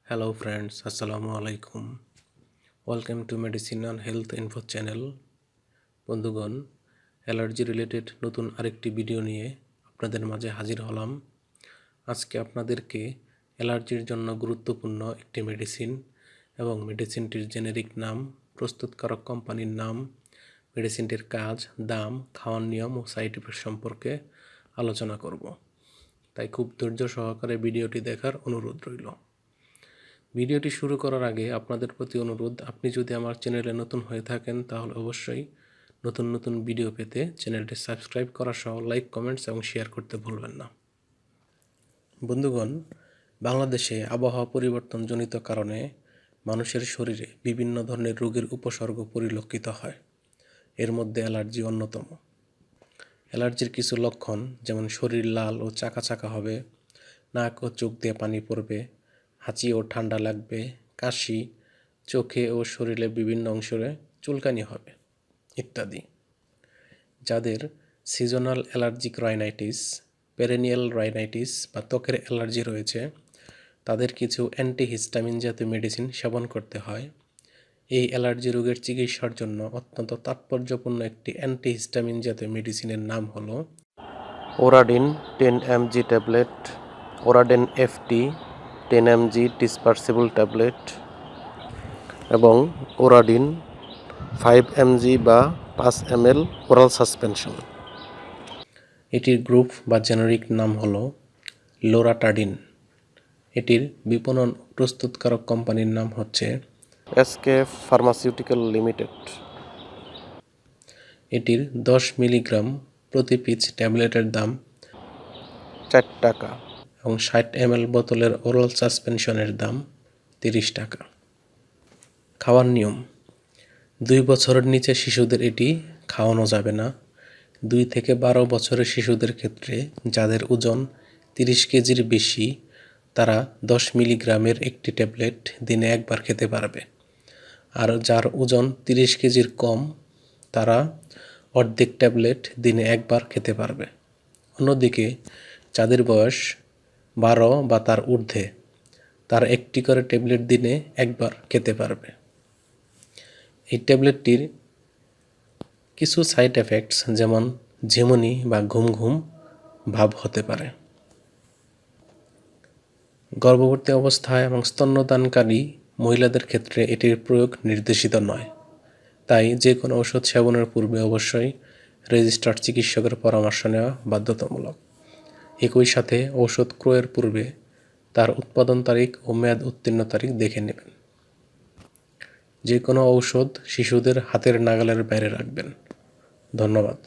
Hello friends, Assalamu alaikum. Welcome to Medicine and Health Info channel. বন্ধুগণ, allergy related নতুন আরেকটি video নিয়ে আপনাদের মাঝে হাজির হলাম। আজকে আপনাদেরকে অ্যালার্জির জন্য গুরুত্বপূর্ণ একটি মেডিসিন এবং মেডিসিনটির জেনেরিক নাম, প্রস্তুতকারক কোম্পানির নাম, মেডিসিনটির কাজ, দাম, খাওয়ার নিয়ম ও সাইড ইফেক্ট সম্পর্কে আলোচনা করব। তাই খুব ধৈর্য সহকারে ভিডিওটি দেখার অনুরোধ রইল। ভিডিওটি শুরু করার আগে আপনাদের প্রতি অনুরোধ, আপনি যদি আমার চ্যানেলে নতুন হয়ে থাকেন তাহলে অবশ্যই নতুন ভিডিও পেতে চ্যানেলটি সাবস্ক্রাইব করা সহ লাইক, কমেন্টস এবং শেয়ার করতে ভুলবেন না। বন্ধুগণ, বাংলাদেশে আবহাওয়া পরিবর্তনজনিত কারণে মানুষের শরীরে বিভিন্ন ধরনের রোগের উপসর্গ পরিলক্ষিত হয়। এর মধ্যে অ্যালার্জি অন্যতম। অ্যালার্জির কিছু লক্ষণ যেমন শরীর লাল ও চাকা চাকা হবে, নাক ও চোখ দিয়ে পানি পড়বে, হাঁচি ও ঠান্ডা লাগবে, কাশি, চোখে ও শরীরে বিভিন্ন অংশে চুলকানি হবে ইত্যাদি। যাদের seasonal allergic rhinitis, perennial rhinitis বা ত্বকের অ্যালার্জি রয়েছে, তাদের কিছু অ্যান্টিহিস্টামিন জাতীয় মেডিসিন সেবন করতে হয়। এই অ্যালার্জি রোগের চিকিৎসার জন্য অত্যন্ত তাৎপর্যপূর্ণ একটি অ্যান্টিহিস্টামিন জাতীয় মেডিসিনের নাম হলো Oradin 10 mg tablet, Oradin FT 10 mg dispersible tablet এবং ওরাডিন 5 mg বা 5 ml ওরাল সাসপেনশন। এটির গ্রুপ বা জেনারিক নাম হলো লোরাটাডিন। এটির বিপণন প্রস্তুতকারক কোম্পানির নাম হচ্ছে SK ফার্মাসিউটিক্যাল লিমিটেড। এটির 10 মিলিগ্রাম প্রতি পিস ট্যাবলেটের দাম 4 টাকা এবং 60 ml বোতলের ওরাল সাসপেনশনের দাম 30 টাকা। খাওয়ার নিয়ম: 2 বছরের নিচে শিশুদের এটি খাওয়ানো যাবে না। 2 থেকে 12 বছরের শিশুদের ক্ষেত্রে যাদের ওজন 30 কেজির বেশি, তারা 10 মিলিগ্রামের একটি ট্যাবলেট দিনে একবার খেতে পারবে। আর যার ওজন 30 কেজির কম, তারা অর্ধেক ট্যাবলেট দিনে একবার খেতে পারবে। অন্যদিকে যাদের বয়স 12 বা তার ঊর্ধ্বে, তারা একটি করে ট্যাবলেট দিনে একবার খেতে পারবে। এই ট্যাবলেটটির কিছু সাইড এফেক্টস যেমন ঝিমুনি বা ঘুম ঘুম ভাব হতে পারে। গর্ভবতী অবস্থায় এবং স্তন্যদানকারী মহিলাদের ক্ষেত্রে এটির প্রয়োগ নির্দেশিত নয়। তাই যে কোনো ওষুধ সেবনের পূর্বে অবশ্যই রেজিস্টার্ড চিকিৎসকের পরামর্শ নেওয়া বাধ্যতামূলক। একই সাথে ঔষধ ক্রয়ের পূর্বে তার উৎপাদন তারিখ ও মেয়াদ উত্তীর্ণ তারিখ দেখে নেবেন। যে কোনো ঔষধ শিশুদের হাতের নাগালের বাইরে রাখবেন। ধন্যবাদ।